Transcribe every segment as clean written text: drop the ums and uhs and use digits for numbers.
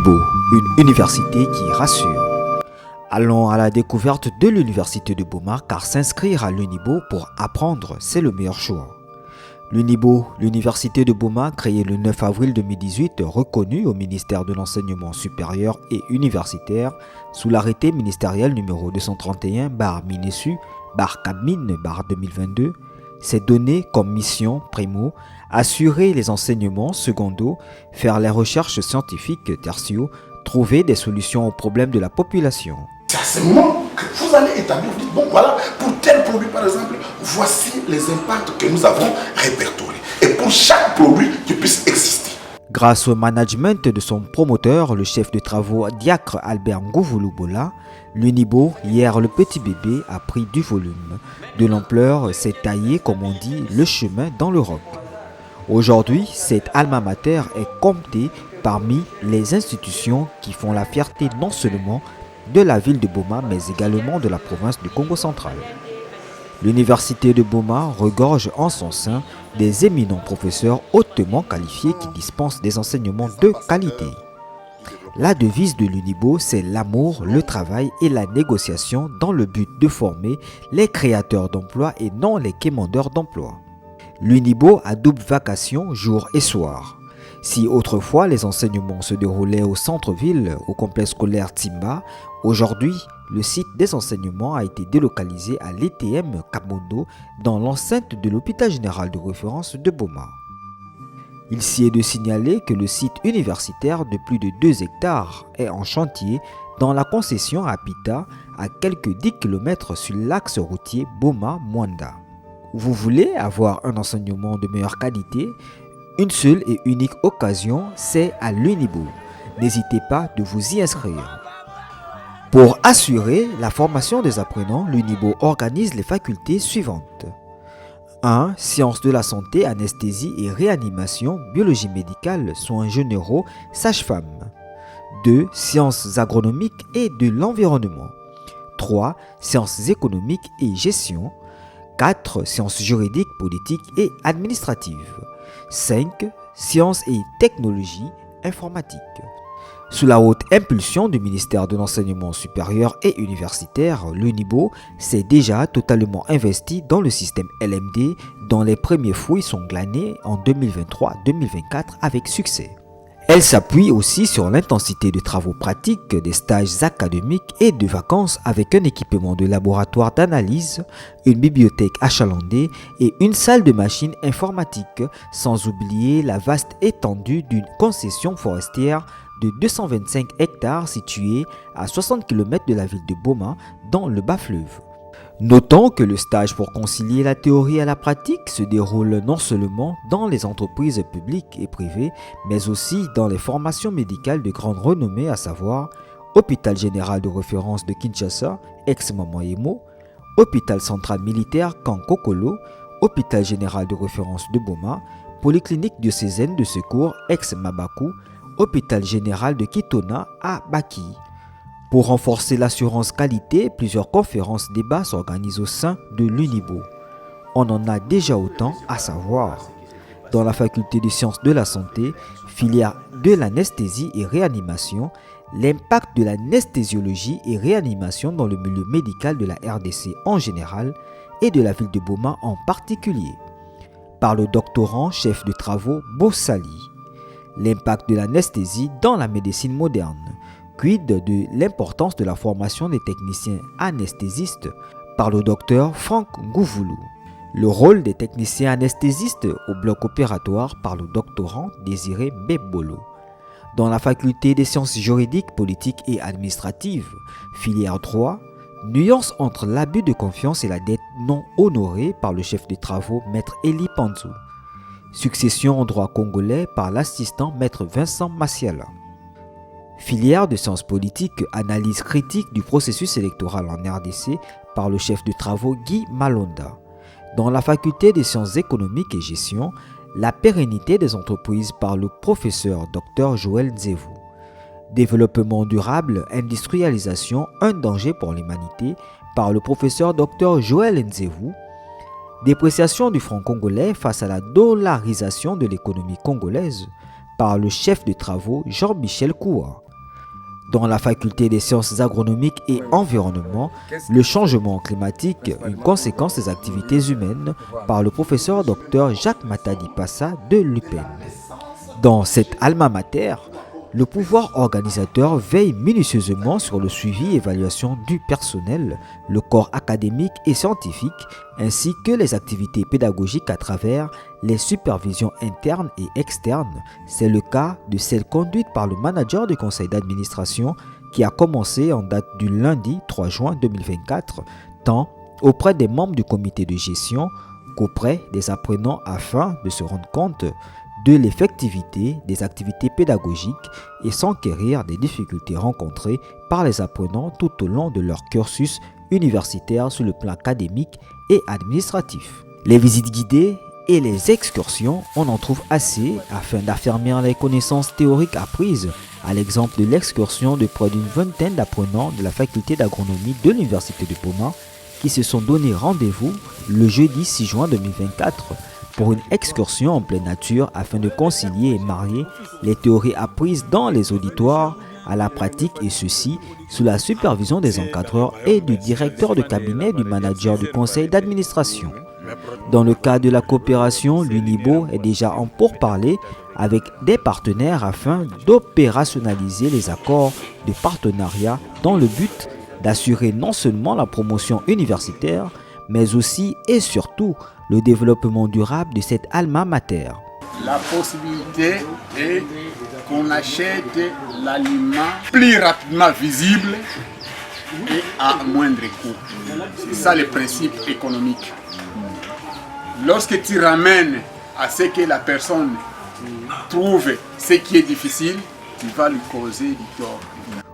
L'Unibo, une université qui rassure. Allons à la découverte de l'université de Boma car s'inscrire à l'Unibo pour apprendre, c'est le meilleur choix. L'Unibo, l'université de Boma, créée le 9 avril 2018, reconnue au ministère de l'Enseignement supérieur et universitaire sous l'arrêté ministériel numéro 231-Minesu-Cabmine-2022, s'est donné comme mission, primo, assurer les enseignements secondo, faire les recherches scientifiques tertio, trouver des solutions aux problèmes de la population. C'est à ce moment que vous allez établir, vous dites, bon voilà, pour tel produit par exemple, voici les impacts que nous avons répertoriés. Et pour chaque produit qui puisse exister. Grâce au management de son promoteur, le chef de travaux Diacre Albert Ngouvoulou-Bola, l'Unibo, hier le petit bébé, a pris du volume. De l'ampleur, s'est taillé, comme on dit, le chemin dans le roc. Aujourd'hui, cette alma mater est comptée parmi les institutions qui font la fierté non seulement de la ville de Boma, mais également de la province du Congo central. L'université de Boma regorge en son sein des éminents professeurs hautement qualifiés qui dispensent des enseignements de qualité. La devise de l'Unibo, c'est l'amour, le travail et la négociation dans le but de former les créateurs d'emplois et non les quémandeurs d'emplois. L'Unibo a double vacation jour et soir. Si autrefois les enseignements se déroulaient au centre-ville, au complexe scolaire Timba, aujourd'hui, le site des enseignements a été délocalisé à l'ETM Kabondo dans l'enceinte de l'hôpital général de référence de Boma. Il s'y est de signaler que le site universitaire de plus de 2 hectares est en chantier dans la concession à Pita, à quelques 10 km sur l'axe routier Boma-Mwanda. Vous voulez avoir un enseignement de meilleure qualité? Une seule et unique occasion, c'est à l'Unibo. N'hésitez pas de vous y inscrire. Pour assurer la formation des apprenants, l'Unibo organise les facultés suivantes. 1. Sciences de la santé, anesthésie et réanimation, biologie médicale, soins généraux, sage-femme. 2. Sciences agronomiques et de l'environnement. 3. Sciences économiques et gestion. 4. Sciences juridiques, politiques et administratives. 5. Sciences et technologies informatiques. Sous la haute impulsion du ministère de l'Enseignement supérieur et universitaire, l'Unibo s'est déjà totalement investi dans le système LMD dont les premiers fruits sont glanés en 2023-2024 avec succès. Elle s'appuie aussi sur l'intensité de travaux pratiques, des stages académiques et de vacances avec un équipement de laboratoire d'analyse, une bibliothèque achalandée et une salle de machines informatiques, sans oublier la vaste étendue d'une concession forestière de 225 hectares située à 60 km de la ville de Boma dans le bas-fleuve. Notons que le stage pour concilier la théorie et la pratique se déroule non seulement dans les entreprises publiques et privées, mais aussi dans les formations médicales de grande renommée, à savoir Hôpital Général de Référence de Kinshasa, ex-Mamoyemo, Hôpital Central Militaire Kankokolo, Hôpital Général de Référence de Boma, Polyclinique diocésaine de secours ex-Mabakou, Hôpital Général de Kitona à Baki. Pour renforcer l'assurance qualité, plusieurs conférences débats s'organisent au sein de l'Unibo. On en a déjà autant à savoir. Dans la faculté de sciences de la santé, filière de l'anesthésie et réanimation, l'impact de l'anesthésiologie et réanimation dans le milieu médical de la RDC en général et de la ville de Boma en particulier. Par le doctorant chef de travaux Bossali. L'impact de l'anesthésie dans la médecine moderne. Quid de l'importance de la formation des techniciens anesthésistes par le docteur Franck Ngouvoulou. Le rôle des techniciens anesthésistes au bloc opératoire par le doctorant Désiré Bebolo. Dans la faculté des sciences juridiques, politiques et administratives, filière droit, nuance entre l'abus de confiance et la dette non honorée par le chef de travaux Maître Eli Panzou. Succession en droit congolais par l'assistant Maître Vincent Massiala. Filière de sciences politiques, analyse critique du processus électoral en RDC par le chef de travaux Guy Malonda. Dans la faculté des sciences économiques et gestion, la pérennité des entreprises par le professeur Dr Joël Nzevou. Développement durable, industrialisation, un danger pour l'humanité par le professeur Dr Joël Nzevou. Dépréciation du franc congolais face à la dollarisation de l'économie congolaise par le chef de travaux Jean-Michel Koua. Dans la faculté des sciences agronomiques et environnement, le changement climatique, une conséquence des activités humaines, par le professeur Dr Jacques Matadi Passa de l'UPEN. Dans cette alma mater, le pouvoir organisateur veille minutieusement sur le suivi et évaluation du personnel, le corps académique et scientifique, ainsi que les activités pédagogiques à travers les supervisions internes et externes. C'est le cas de celle conduite par le manager du conseil d'administration qui a commencé en date du lundi 3 juin 2024, tant auprès des membres du comité de gestion qu'auprès des apprenants afin de se rendre compte de l'effectivité des activités pédagogiques et s'enquérir des difficultés rencontrées par les apprenants tout au long de leur cursus universitaire sur le plan académique et administratif. Les visites guidées et les excursions, on en trouve assez afin d'affermir les connaissances théoriques apprises, à l'exemple de l'excursion de près d'une vingtaine d'apprenants de la faculté d'agronomie de l'université de Boma qui se sont donné rendez-vous le jeudi 6 juin 2024 pour une excursion en pleine nature afin de concilier et marier les théories apprises dans les auditoires à la pratique, et ceci sous la supervision des encadreurs et du directeur de cabinet du manager du conseil d'administration. Dans le cadre de la coopération, l'UNIBO est déjà en pourparlers avec des partenaires afin d'opérationnaliser les accords de partenariat dans le but d'assurer non seulement la promotion universitaire, mais aussi et surtout le développement durable de cette alma mater. La possibilité est qu'on achète l'aliment plus rapidement visible et à moindre coût. C'est ça le principe économique. Lorsque tu ramènes à ce que la personne trouve ce qui est difficile, tu vas lui causer du tort.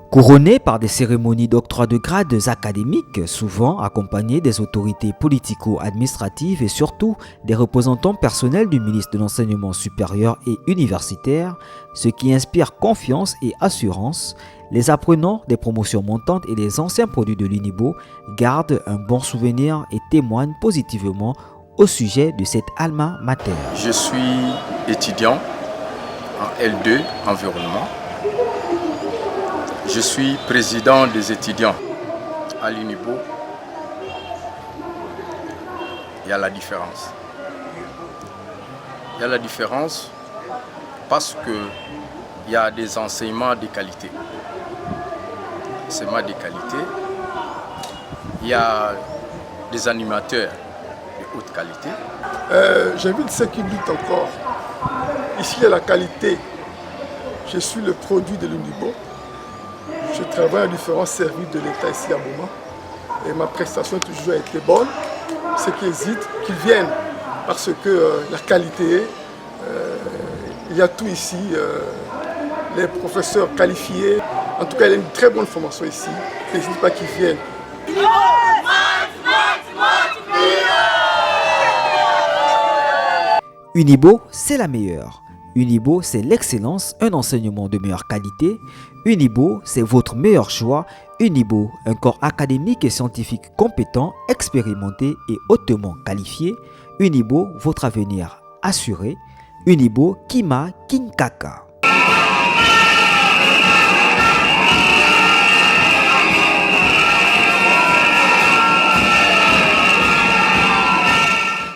Couronné par des cérémonies d'octroi de grades académiques, souvent accompagnées des autorités politico-administratives et surtout des représentants personnels du ministre de l'Enseignement supérieur et universitaire, ce qui inspire confiance et assurance, les apprenants des promotions montantes et les anciens produits de l'UNIBO gardent un bon souvenir et témoignent positivement au sujet de cette alma mater. Je suis étudiant en L2 environnement. Je suis président des étudiants à l'UNIBO. Il y a la différence. Il y a la différence parce qu'il y a des enseignements de qualité. Enseignements de qualité. Il y a des animateurs de haute qualité. J'invite ceux qui luttent encore. Ici, il y a la qualité. Je suis le produit de l'UNIBO. Je travaille à différents services de l'État ici à Boma et ma prestation a toujours été bonne. Ceux qui hésitent, qu'ils viennent parce que la qualité, il y a tout ici. Les professeurs qualifiés, en tout cas il y a une très bonne formation ici. N'hésitez pas qu'ils viennent. UNIBO, c'est la meilleure. UNIBO, c'est l'excellence, un enseignement de meilleure qualité. UNIBO, c'est votre meilleur choix. UNIBO, un corps académique et scientifique compétent, expérimenté et hautement qualifié. UNIBO, votre avenir assuré. UNIBO, Kima Kinkaka.